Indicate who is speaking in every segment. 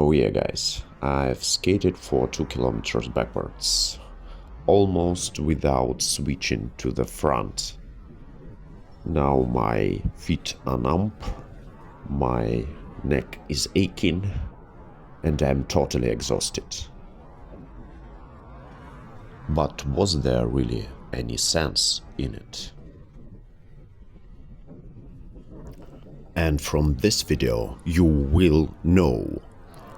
Speaker 1: So yeah guys, I've skated for 2 kilometers backwards, almost without switching to the front. Now my feet are numb, my neck is aching, and I'm totally exhausted. But was there really any sense in it? And from this video you will know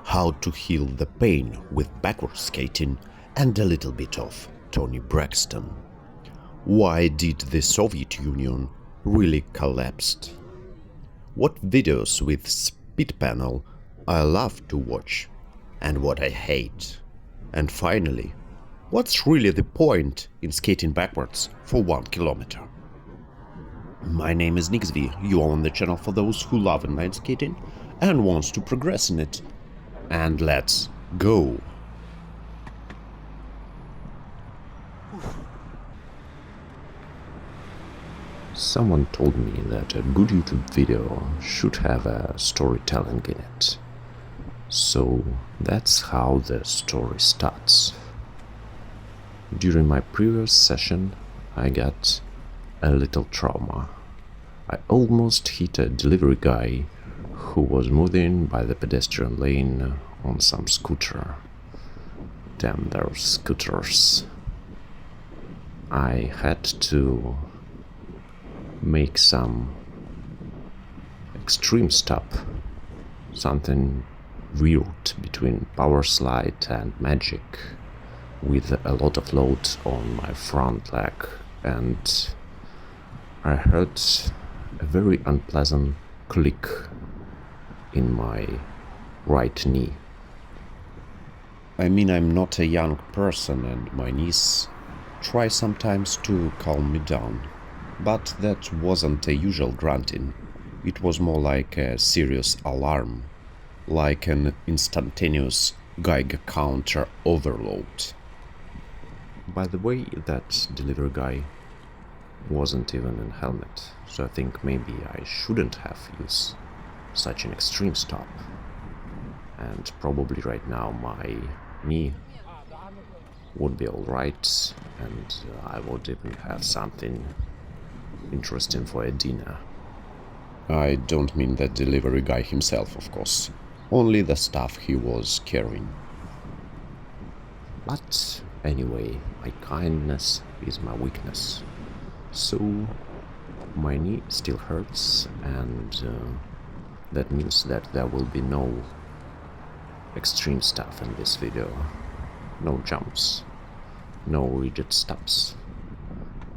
Speaker 1: how to heal the pain with backward skating and a little bit of Toni Braxton. Why did the Soviet Union really collapsed? What videos with speed panel I love to watch and what I hate? And finally, what's really the point in skating backwards for 1 kilometer? My name is Nixv, you are on the channel for those who love inline skating and wants to progress in it. And let's go! Someone told me that a good YouTube video should have a storytelling in it. So that's how the story starts. During my previous session, I got a little trauma. I almost hit a delivery guy who was moving by the pedestrian lane on some scooter. Damn those scooters. I had to make some extreme stop, something weird between power slide and magic, with a lot of load on my front leg, and I heard a very unpleasant click in my right knee. I mean, I'm not a young person and my knees try sometimes to calm me down, but that wasn't a usual grunting. It was more like a serious alarm, like an instantaneous Geiger counter overload. By the way, that delivery guy wasn't even in helmet, so I think maybe I shouldn't have used such an extreme stop. And probably right now my knee would be alright, and I would even have something interesting for a dinner. I don't mean that delivery guy himself, of course, only the stuff he was carrying. But anyway, my kindness is my weakness. So my knee still hurts, and that means that there will be no extreme stuff in this video. No jumps, no rigid stops,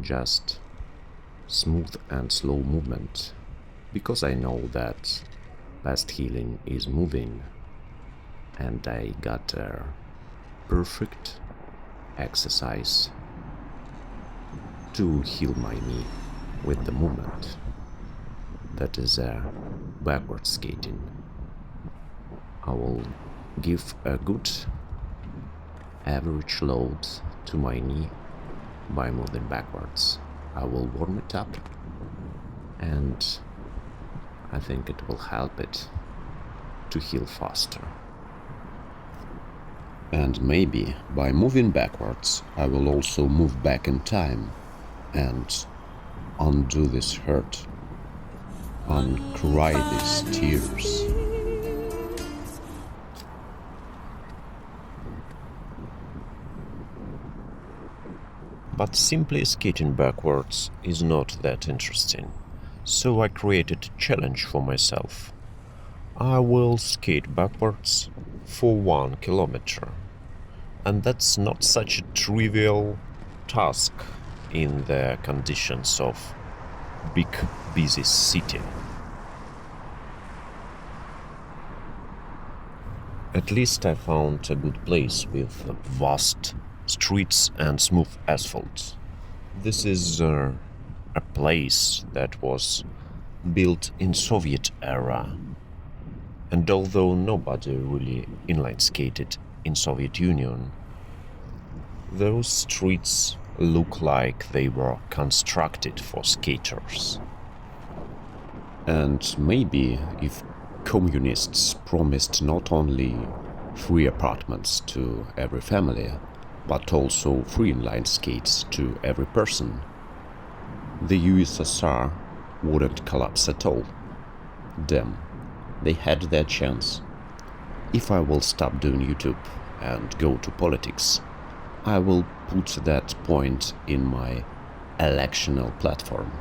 Speaker 1: just smooth and slow movement, because I know that fast healing is moving, and I got a perfect exercise to heal my knee with the movement. That is backward skating. I will give a good average load to my knee by moving backwards. I will warm it up, and I think it will help it to heal faster. And maybe by moving backwards I will also move back in time and undo this hurt, uncry these tears. But simply skating backwards is not that interesting, so I created a challenge for myself. I will skate backwards for 1 kilometer, and that's not such a trivial task in the conditions of big busy city. At least I found a good place with vast streets and smooth asphalt. This is a place that was built in Soviet era, and although nobody really inline skated in Soviet Union, those streets look like they were constructed for skaters. And maybe if communists promised not only free apartments to every family, but also free inline skates to every person, the USSR wouldn't collapse at all. Damn, they had their chance. If I will stop doing YouTube and go to politics, I will put that point in my electional platform.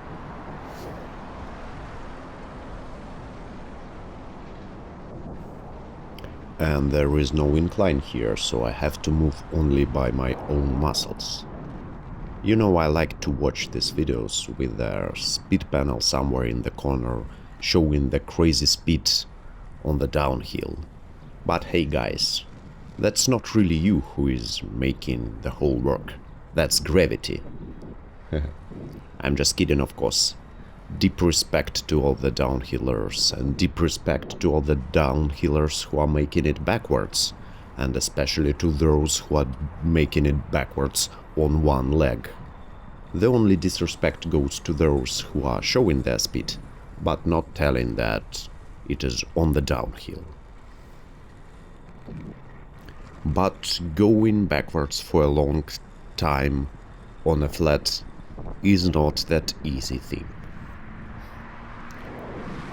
Speaker 1: And there is no incline here, so I have to move only by my own muscles. You know, I like to watch these videos with their speed panel somewhere in the corner showing the crazy speed on the downhill. But hey guys, that's not really you who is making the whole work. That's gravity. I'm just kidding, of course. Deep respect to all the downhillers, and deep respect to all the downhillers who are making it backwards, and especially to those who are making it backwards on one leg. The only disrespect goes to those who are showing their speed, but not telling that it is on the downhill. But going backwards for a long time on a flat is not that easy thing.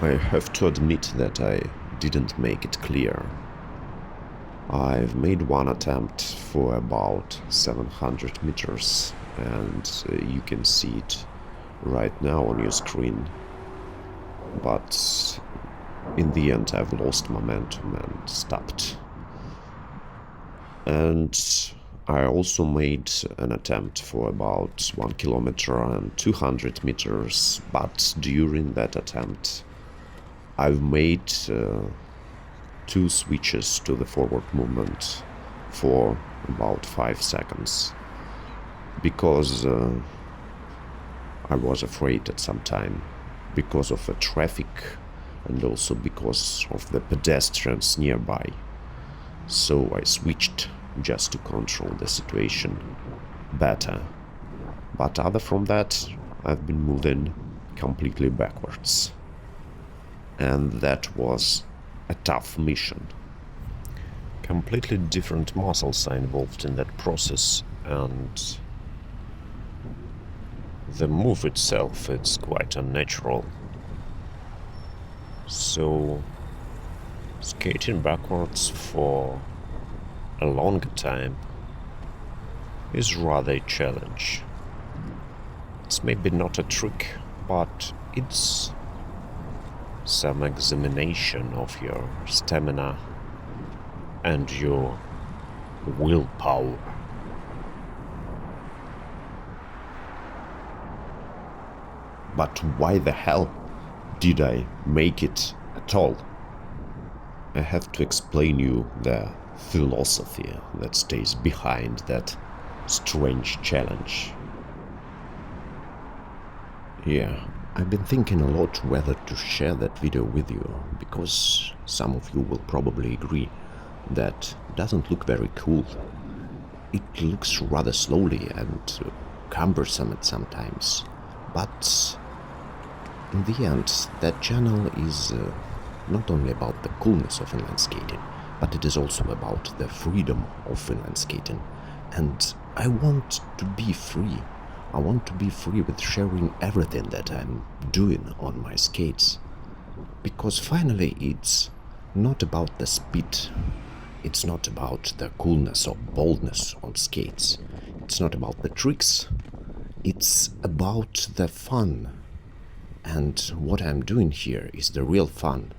Speaker 1: I have to admit that I didn't make it clear. I've made one attempt for about 700 meters, and you can see it right now on your screen. But in the end I've lost momentum and stopped. And I also made an attempt for about 1 kilometer and 200 meters, but during that attempt I've made 2 switches to the forward movement for about 5 seconds, because I was afraid at some time, because of the traffic and also because of the pedestrians nearby. So I switched just to control the situation better. But other from that, I've been moving completely backwards. And that was a tough mission. Completely different muscles are involved in that process, and the move itself is quite unnatural. So skating backwards for a longer time is rather a challenge. It's maybe not a trick, but it's some examination of your stamina and your willpower. But why the hell did I make it at all? I have to explain you the philosophy that stays behind that strange challenge. Yeah, I've been thinking a lot whether to share that video with you, because some of you will probably agree that doesn't look very cool. It looks rather slowly and cumbersome at some times, but in the end that channel is not only about the coolness of inline skating, but it is also about the freedom of inline skating. And I want to be free. I want to be free with sharing everything that I'm doing on my skates. Because finally it's not about the speed. It's not about the coolness or boldness on skates. It's not about the tricks. It's about the fun. And what I'm doing here is the real fun.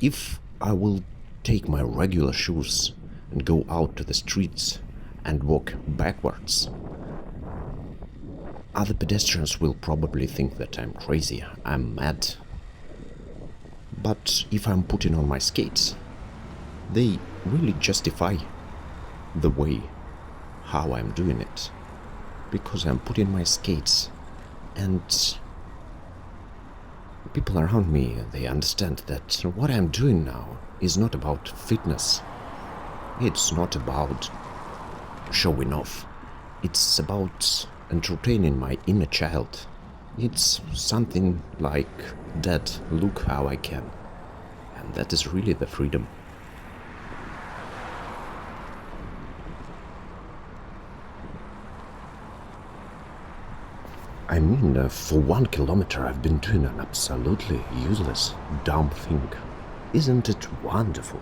Speaker 1: If I will take my regular shoes and go out to the streets and walk backwards, other pedestrians will probably think that I'm crazy, I'm mad. But if I'm putting on my skates, they really justify the way how I'm doing it. Because I'm putting my skates, and people around me, they understand that what I'm doing now is not about fitness. It's not about showing off. It's about entertaining my inner child. It's something like that, look how I can. And that is really the freedom. I mean, for 1 kilometer I've been doing an absolutely useless, dumb thing. Isn't it wonderful?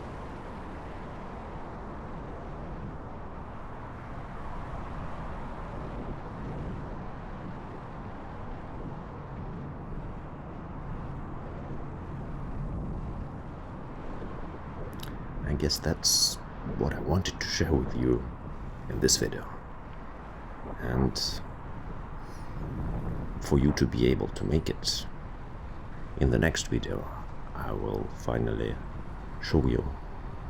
Speaker 1: I guess that's what I wanted to share with you in this video. And for you to be able to make it, in the next video I will finally show you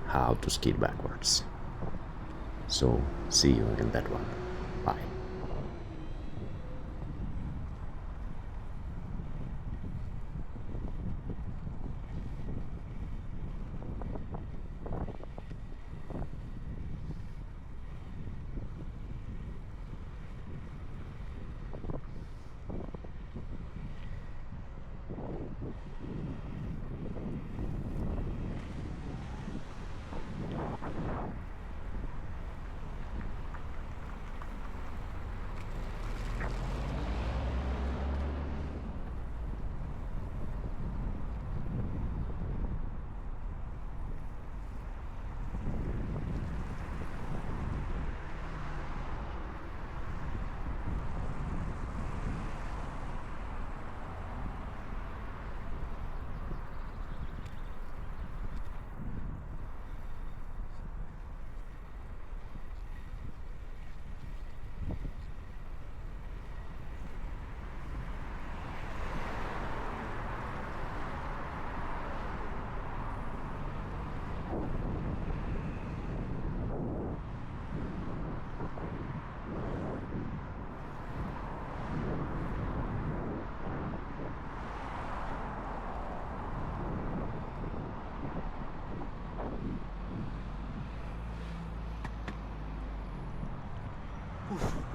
Speaker 1: how to skate backwards. So see you in that one. Bye.
Speaker 2: Oof.